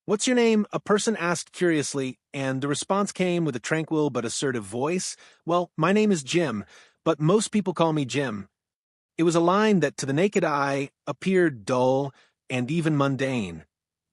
"What's your name?" a person asked curiously, and the response came with a tranquil but assertive voice. "Well, my name is Jim, but most people call me Jim." It was a line that to the naked eye appeared dull and even mundane.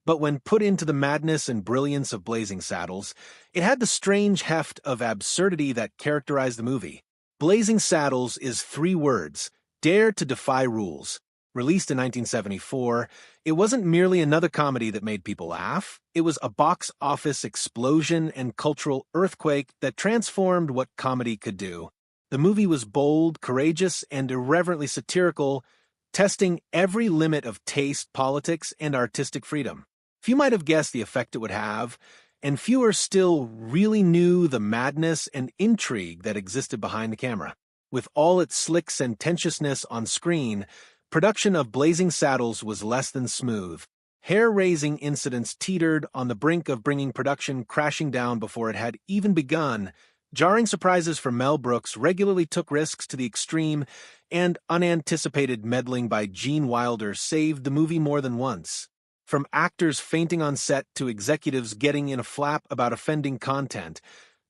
But when put into the madness and brilliance of Blazing Saddles, it had the strange heft of absurdity that characterized the movie. Blazing Saddles is 3 words: dare to defy rules. Released in 1974, it wasn't merely another comedy that made people laugh. It was a box office explosion and cultural earthquake that transformed what comedy could do. The movie was bold, courageous, and irreverently satirical, testing every limit of taste, politics, and artistic freedom. Few might have guessed the effect it would have, and fewer still really knew the madness and intrigue that existed behind the camera. With all its slick sententiousness on screen, production of Blazing Saddles was less than smooth. Hair-raising incidents teetered on the brink of bringing production crashing down before it had even begun. Jarring surprises from Mel Brooks regularly took risks to the extreme, and unanticipated meddling by Gene Wilder saved the movie more than once. From actors fainting on set to executives getting in a flap about offending content,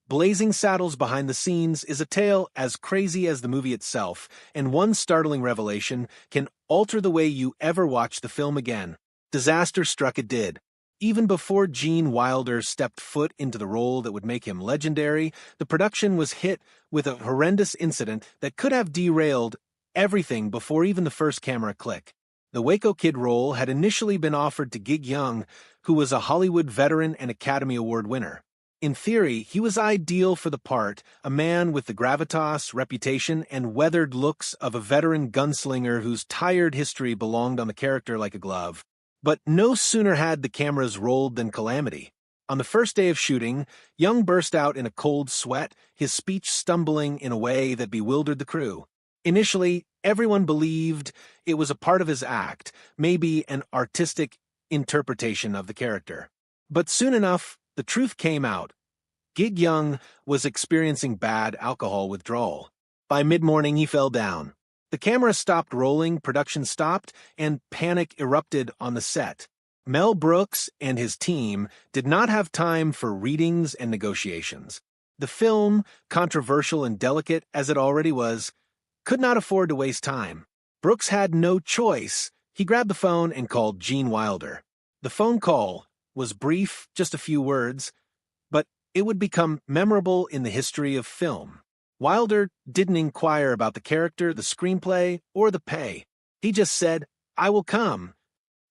Blazing Saddles behind the scenes is a tale as crazy as the movie itself, and one startling revelation can alter the way you ever watch the film again. Disaster struck it did. Even before Gene Wilder stepped foot into the role that would make him legendary, the production was hit with a horrendous incident that could have derailed everything before even the first camera click. The Waco Kid role had initially been offered to Gig Young, who was a Hollywood veteran and Academy Award winner. In theory, he was ideal for the part, a man with the gravitas, reputation, and weathered looks of a veteran gunslinger whose tired history belonged on the character like a glove. But no sooner had the cameras rolled than calamity. On the first day of shooting, Young burst out in a cold sweat, his speech stumbling in a way that bewildered the crew. Initially, everyone believed it was a part of his act, maybe an artistic interpretation of the character. But soon enough, the truth came out. Gig Young was experiencing bad alcohol withdrawal. By mid-morning, he fell down. The camera stopped rolling, production stopped, and panic erupted on the set. Mel Brooks and his team did not have time for readings and negotiations. The film, controversial and delicate as it already was, could not afford to waste time. Brooks had no choice. He grabbed the phone and called Gene Wilder. The phone call was brief, just a few words, but it would become memorable in the history of film. Wilder didn't inquire about the character, the screenplay, or the pay. He just said, "I will come."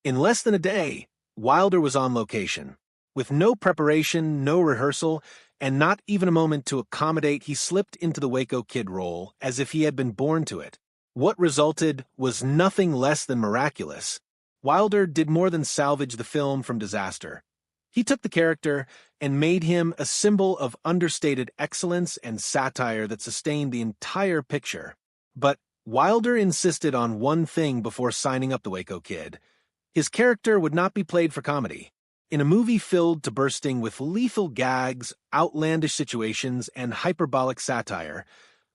In less than a day, Wilder was on location. With no preparation, no rehearsal, and not even a moment to accommodate, he slipped into the Waco Kid role as if he had been born to it. What resulted was nothing less than miraculous. Wilder did more than salvage the film from disaster. He took the character and made him a symbol of understated excellence and satire that sustained the entire picture. But Wilder insisted on one thing before signing up the Waco Kid. His character would not be played for comedy. In a movie filled to bursting with lethal gags, outlandish situations, and hyperbolic satire,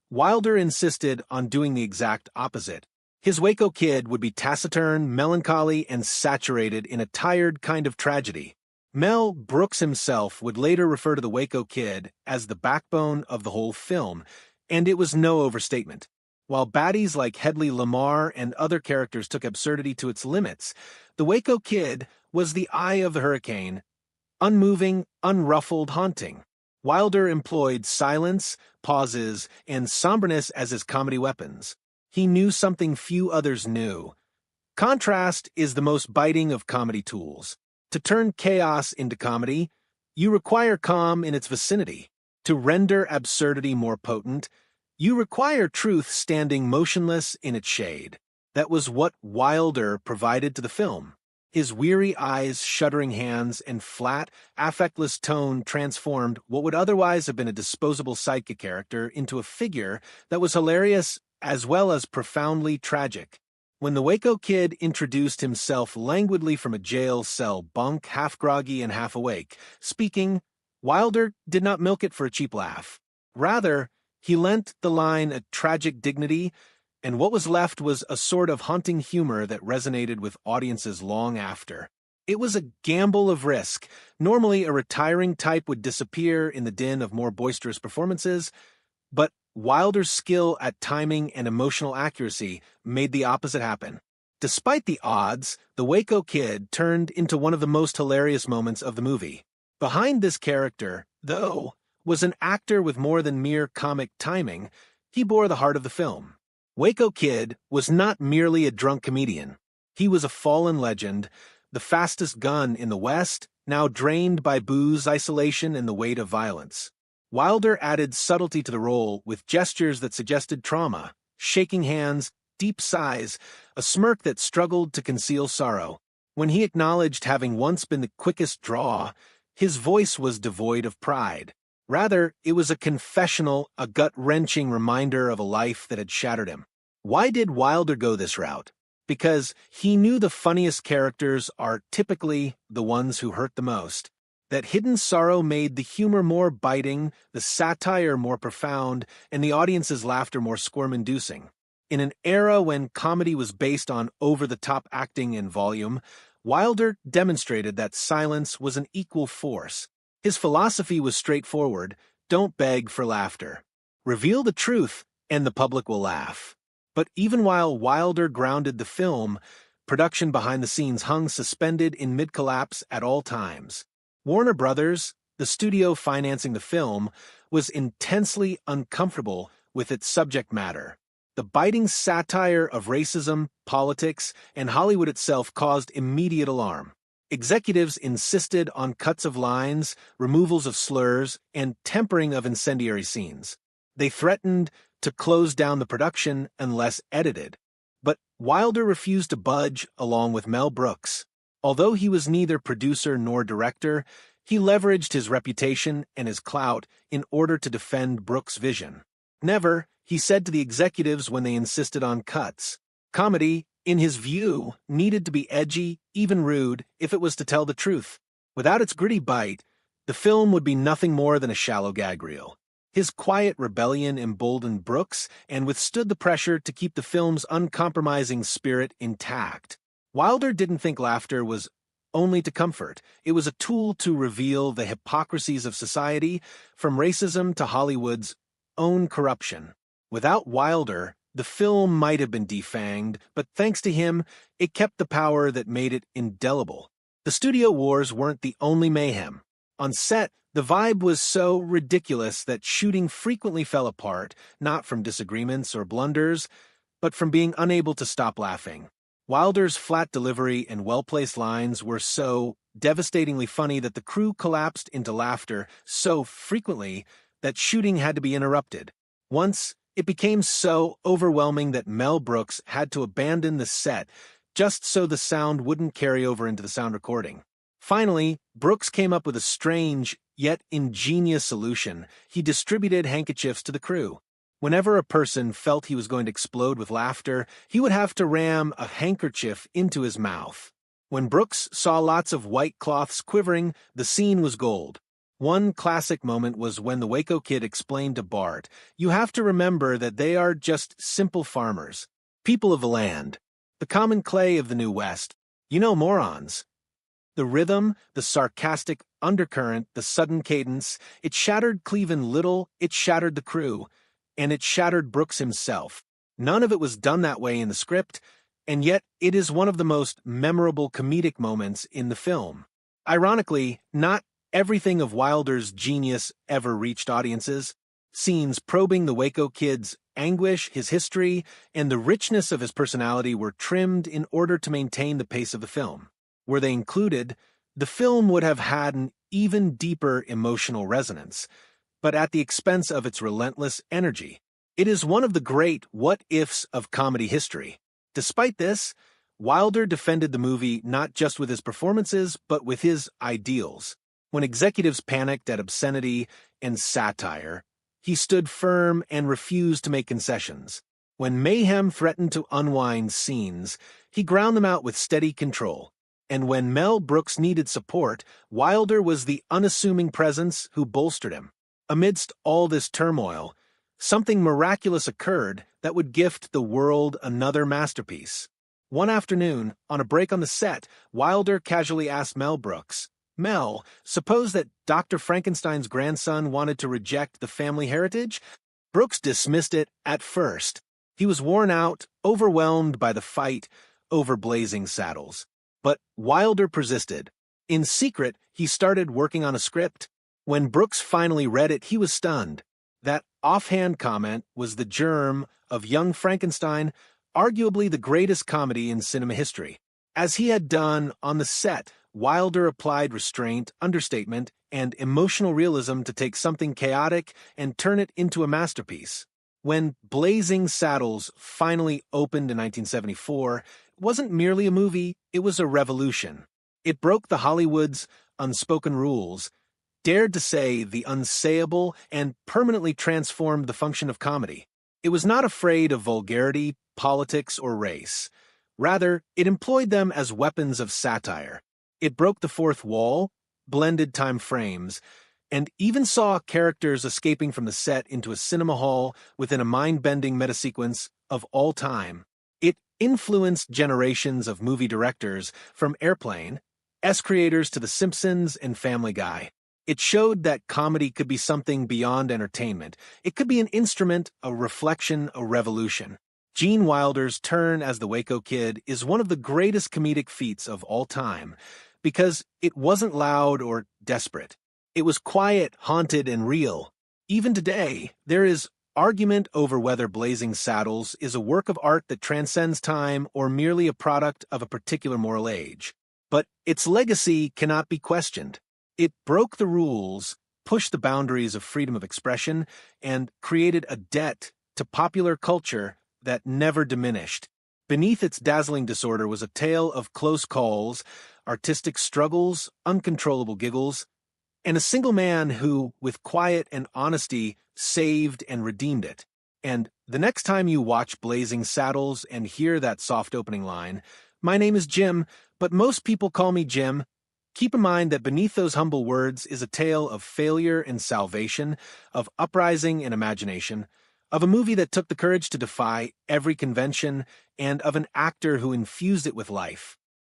Wilder insisted on doing the exact opposite. His Waco Kid would be taciturn, melancholy, and saturated in a tired kind of tragedy. Mel Brooks himself would later refer to the Waco Kid as the backbone of the whole film, and it was no overstatement. While baddies like Hedley Lamar and other characters took absurdity to its limits, the Waco Kid was the eye of the hurricane, unmoving, unruffled, haunting. Wilder employed silence, pauses, and somberness as his comedy weapons. He knew something few others knew. Contrast is the most biting of comedy tools. To turn chaos into comedy, you require calm in its vicinity. To render absurdity more potent, you require truth standing motionless in its shade. That was what Wilder provided to the film. His weary eyes, shuddering hands, and flat, affectless tone transformed what would otherwise have been a disposable sidekick character into a figure that was hilarious as well as profoundly tragic. When the Waco Kid introduced himself languidly from a jail cell bunk, half groggy and half awake, speaking, Wilder did not milk it for a cheap laugh. Rather, he lent the line a tragic dignity, and what was left was a sort of haunting humor that resonated with audiences long after. It was a gamble of risk. Normally, a retiring type would disappear in the din of more boisterous performances, but Wilder's skill at timing and emotional accuracy made the opposite happen. Despite the odds, the Waco Kid turned into one of the most hilarious moments of the movie. Behind this character, though, was an actor with more than mere comic timing. He bore the heart of the film. Waco Kid was not merely a drunk comedian. He was a fallen legend, the fastest gun in the West, now drained by booze, isolation, and the weight of violence. Wilder added subtlety to the role with gestures that suggested trauma, shaking hands, deep sighs, a smirk that struggled to conceal sorrow. When he acknowledged having once been the quickest draw, his voice was devoid of pride. Rather, it was a confessional, a gut-wrenching reminder of a life that had shattered him. Why did Wilder go this route? Because he knew the funniest characters are typically the ones who hurt the most. That hidden sorrow made the humor more biting, the satire more profound, and the audience's laughter more squirm-inducing. In an era when comedy was based on over-the-top acting and volume, Wilder demonstrated that silence was an equal force. His philosophy was straightforward: don't beg for laughter. Reveal the truth, and the public will laugh. But even while Wilder grounded the film, production behind the scenes hung suspended in mid-collapse at all times. Warner Brothers, the studio financing the film, was intensely uncomfortable with its subject matter. The biting satire of racism, politics, and Hollywood itself caused immediate alarm. Executives insisted on cuts of lines, removals of slurs, and tempering of incendiary scenes. They threatened to close down the production unless edited. But Wilder refused to budge, along with Mel Brooks. Although he was neither producer nor director, he leveraged his reputation and his clout in order to defend Brooks' vision. Never, he said to the executives when they insisted on cuts. Comedy, in his view, needed to be edgy, even rude, if it was to tell the truth. Without its gritty bite, the film would be nothing more than a shallow gag reel. His quiet rebellion emboldened Brooks and withstood the pressure to keep the film's uncompromising spirit intact. Wilder didn't think laughter was only to comfort. It was a tool to reveal the hypocrisies of society, from racism to Hollywood's own corruption. Without Wilder, the film might have been defanged, but thanks to him, it kept the power that made it indelible. The studio wars weren't the only mayhem. On set, the vibe was so ridiculous that shooting frequently fell apart, not from disagreements or blunders, but from being unable to stop laughing. Wilder's flat delivery and well-placed lines were so devastatingly funny that the crew collapsed into laughter so frequently that shooting had to be interrupted. Once, it became so overwhelming that Mel Brooks had to abandon the set just so the sound wouldn't carry over into the sound recording. Finally, Brooks came up with a strange, yet ingenious solution. He distributed handkerchiefs to the crew. Whenever a person felt he was going to explode with laughter, he would have to ram a handkerchief into his mouth. When Brooks saw lots of white cloths quivering, the scene was gold. One classic moment was when the Waco Kid explained to Bart, "You have to remember that they are just simple farmers, people of the land, the common clay of the New West. You know, morons." The rhythm, the sarcastic undercurrent, the sudden cadence, it shattered Cleveland Little, it shattered the crew, and it shattered Brooks himself. None of it was done that way in the script, and yet it is one of the most memorable comedic moments in the film. Ironically, not everything of Wilder's genius ever reached audiences. Scenes probing the Waco Kid's anguish, his history, and the richness of his personality were trimmed in order to maintain the pace of the film. Were they included, the film would have had an even deeper emotional resonance, but at the expense of its relentless energy. It is one of the great what-ifs of comedy history. Despite this, Wilder defended the movie not just with his performances, but with his ideals. When executives panicked at obscenity and satire, he stood firm and refused to make concessions. When mayhem threatened to unwind scenes, he ground them out with steady control. And when Mel Brooks needed support, Wilder was the unassuming presence who bolstered him. Amidst all this turmoil, something miraculous occurred that would gift the world another masterpiece. One afternoon, on a break on the set, Wilder casually asked Mel Brooks, "Mel, suppose that Dr. Frankenstein's grandson wanted to reject the family heritage?" Brooks dismissed it at first. He was worn out, overwhelmed by the fight over Blazing Saddles. But Wilder persisted. In secret, he started working on a script. When Brooks finally read it, he was stunned. That offhand comment was the germ of Young Frankenstein, arguably the greatest comedy in cinema history. As he had done on the set, Wilder applied restraint, understatement, and emotional realism to take something chaotic and turn it into a masterpiece. When Blazing Saddles finally opened in 1974, it wasn't merely a movie, it was a revolution. It broke the Hollywood's unspoken rules, dared to say the unsayable, and permanently transformed the function of comedy. It was not afraid of vulgarity, politics, or race. Rather, it employed them as weapons of satire. It broke the fourth wall, blended time frames, and even saw characters escaping from the set into a cinema hall within a mind-bending metasequence of all time. It influenced generations of movie directors, from Airplane, creators to The Simpsons and Family Guy. It showed that comedy could be something beyond entertainment. It could be an instrument, a reflection, a revolution. Gene Wilder's turn as the Waco Kid is one of the greatest comedic feats of all time, because it wasn't loud or desperate. It was quiet, haunted, and real. Even today, there is argument over whether Blazing Saddles is a work of art that transcends time or merely a product of a particular moral age. But its legacy cannot be questioned. It broke the rules, pushed the boundaries of freedom of expression, and created a debt to popular culture that never diminished. Beneath its dazzling disorder was a tale of close calls, artistic struggles, uncontrollable giggles, and a single man who, with quiet and honesty, saved and redeemed it. And the next time you watch Blazing Saddles and hear that soft opening line, "My name is Jim, but most people call me Jim," keep in mind that beneath those humble words is a tale of failure and salvation, of uprising and imagination, of a movie that took the courage to defy every convention, and of an actor who infused it with life.